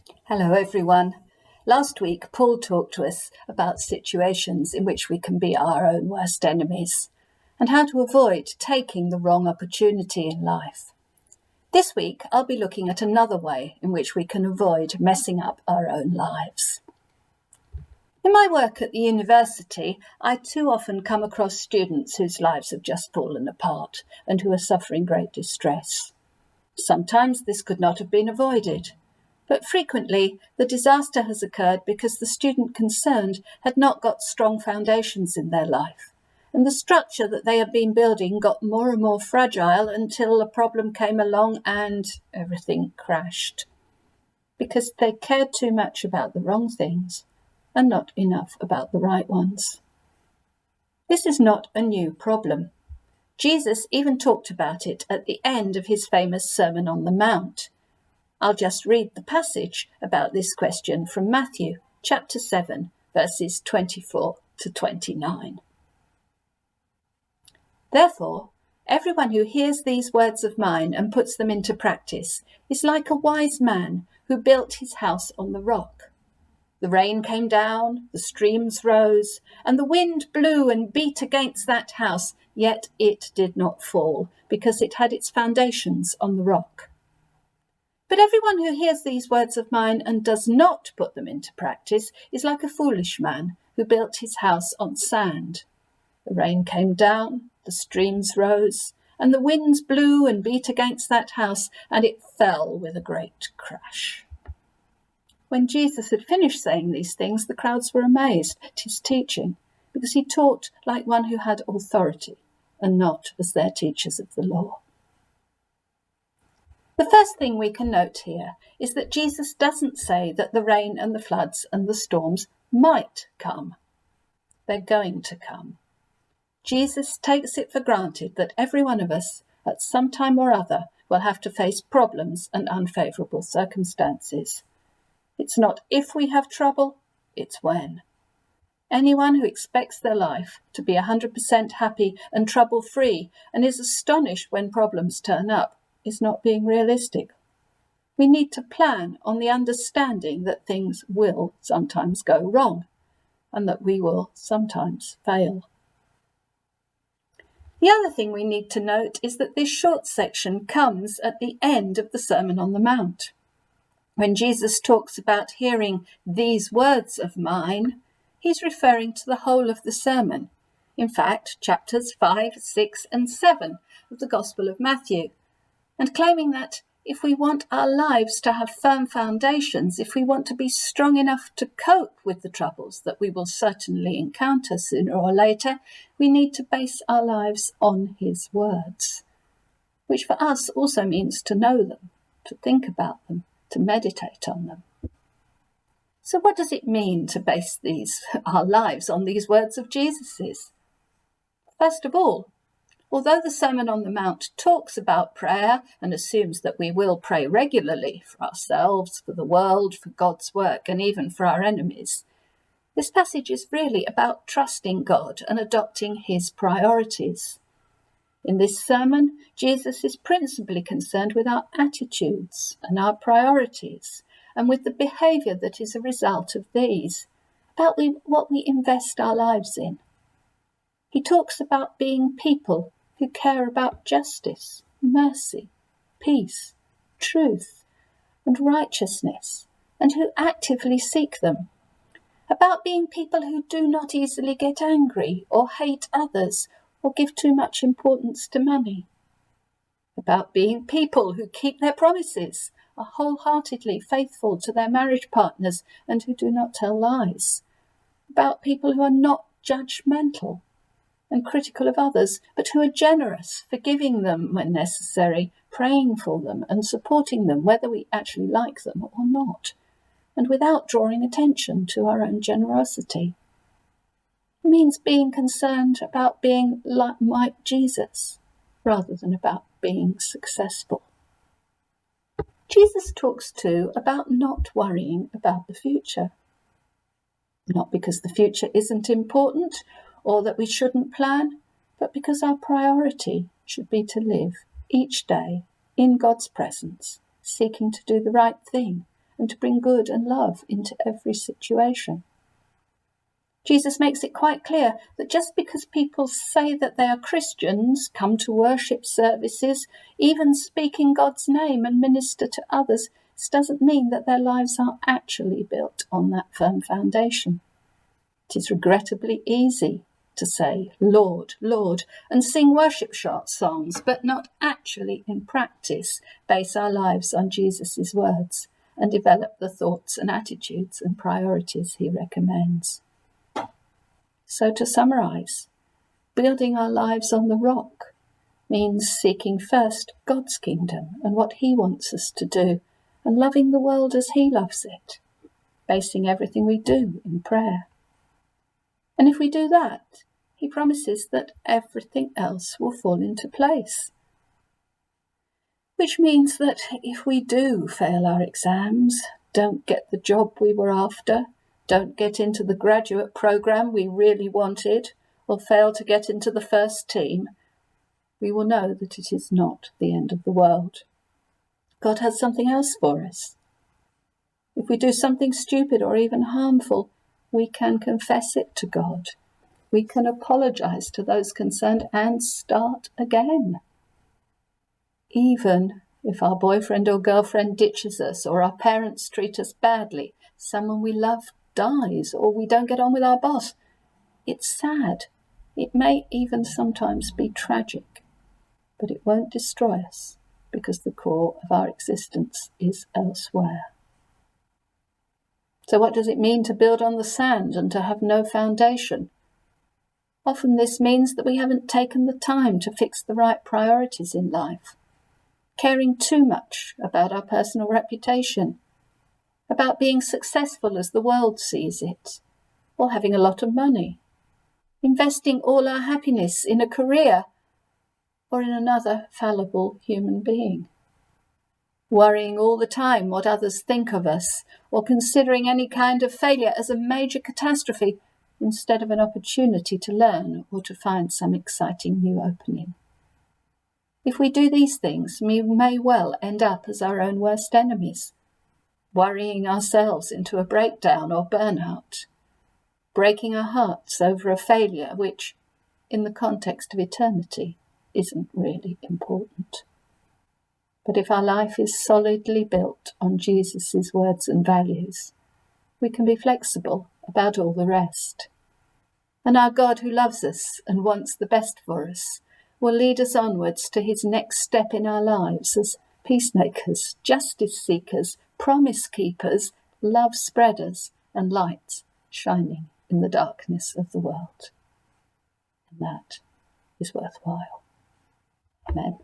Hello everyone. Last week Paul talked to us about situations in which we can be our own worst enemies and how to avoid taking the wrong opportunity in life. This week I'll be looking at another way in which we can avoid messing up our own lives. In my work at the university, I too often come across students whose lives have just fallen apart and who are suffering great distress. Sometimes this could not have been avoided, but frequently the disaster has occurred because the student concerned had not got strong foundations in their life, and the structure that they had been building got more and more fragile until a problem came along and everything crashed, because they cared too much about the wrong things and not enough about the right ones. This is not a new problem. Jesus even talked about it at the end of his famous Sermon on the Mount. I'll just read the passage about this question from Matthew chapter 7, verses 24 to 29. Therefore, everyone who hears these words of mine and puts them into practice is like a wise man who built his house on the rock. The rain came down, the streams rose, and the wind blew and beat against that house, yet it did not fall, because it had its foundations on the rock. But everyone who hears these words of mine and does not put them into practice is like a foolish man who built his house on sand. The rain came down, the streams rose, and the winds blew and beat against that house, and it fell with a great crash. When Jesus had finished saying these things, the crowds were amazed at his teaching, because he taught like one who had authority and not as their teachers of the law. The first thing we can note here is that Jesus doesn't say that the rain and the floods and the storms might come. They're going to come. Jesus takes it for granted that every one of us, at some time or other, will have to face problems and unfavourable circumstances. It's not if we have trouble, it's when. Anyone who expects their life to be 100% happy and trouble-free and is astonished when problems turn up is not being realistic. We need to plan on the understanding that things will sometimes go wrong and that we will sometimes fail. The other thing we need to note is that this short section comes at the end of the Sermon on the Mount. When Jesus talks about hearing these words of mine, he's referring to the whole of the sermon. In fact, chapters 5, 6 and 7 of the Gospel of Matthew, and claiming that if we want our lives to have firm foundations, if we want to be strong enough to cope with the troubles that we will certainly encounter sooner or later, we need to base our lives on his words, which for us also means to know them, to think about them, to meditate on them. So what does it mean to base our lives on these words of Jesus's? First of all, although the Sermon on the Mount talks about prayer and assumes that we will pray regularly for ourselves, for the world, for God's work, and even for our enemies, this passage is really about trusting God and adopting his priorities. In this sermon, Jesus is principally concerned with our attitudes and our priorities, and with the behaviour that is a result of these, about what we invest our lives in. He talks about being people who care about justice, mercy, peace, truth, and righteousness, and who actively seek them. About being people who do not easily get angry or hate others or give too much importance to money. About being people who keep their promises, are wholeheartedly faithful to their marriage partners, and who do not tell lies. About people who are not judgmental and critical of others, but who are generous, forgiving them when necessary, praying for them and supporting them, whether we actually like them or not, and without drawing attention to our own generosity. It means being concerned about being like Jesus, rather than about being successful. Jesus talks too about not worrying about the future. Not because the future isn't important or that we shouldn't plan, but because our priority should be to live each day in God's presence, seeking to do the right thing and to bring good and love into every situation. Jesus makes it quite clear that just because people say that they are Christians, come to worship services, even speak in God's name and minister to others, this doesn't mean that their lives are actually built on that firm foundation. It is regrettably easy to say, Lord, Lord, and sing worship songs, but not actually in practice base our lives on Jesus' words and develop the thoughts and attitudes and priorities he recommends. So to summarise, building our lives on the rock means seeking first God's kingdom and what he wants us to do, and loving the world as he loves it, basing everything we do in prayer. And if we do that, he promises that everything else will fall into place. Which means that if we do fail our exams, don't get the job we were after, don't get into the graduate programme we really wanted, or fail to get into the first team, we will know that it is not the end of the world. God has something else for us. If we do something stupid or even harmful, we can confess it to God. We can apologise to those concerned and start again. Even if our boyfriend or girlfriend ditches us, or our parents treat us badly, someone we love dies, or we don't get on with our boss, it's sad. It may even sometimes be tragic, but it won't destroy us because the core of our existence is elsewhere. So what does it mean to build on the sand and to have no foundation? Often this means that we haven't taken the time to fix the right priorities in life, caring too much about our personal reputation, about being successful as the world sees it, or having a lot of money, investing all our happiness in a career or in another fallible human being, worrying all the time what others think of us, or considering any kind of failure as a major catastrophe instead of an opportunity to learn or to find some exciting new opening. If we do these things, we may well end up as our own worst enemies, worrying ourselves into a breakdown or burnout, breaking our hearts over a failure which, in the context of eternity, isn't really important. But if our life is solidly built on Jesus' words and values, we can be flexible about all the rest. And our God, who loves us and wants the best for us, will lead us onwards to his next step in our lives as peacemakers, justice seekers, promise keepers, love spreaders, and lights shining in the darkness of the world. And that is worthwhile. Amen.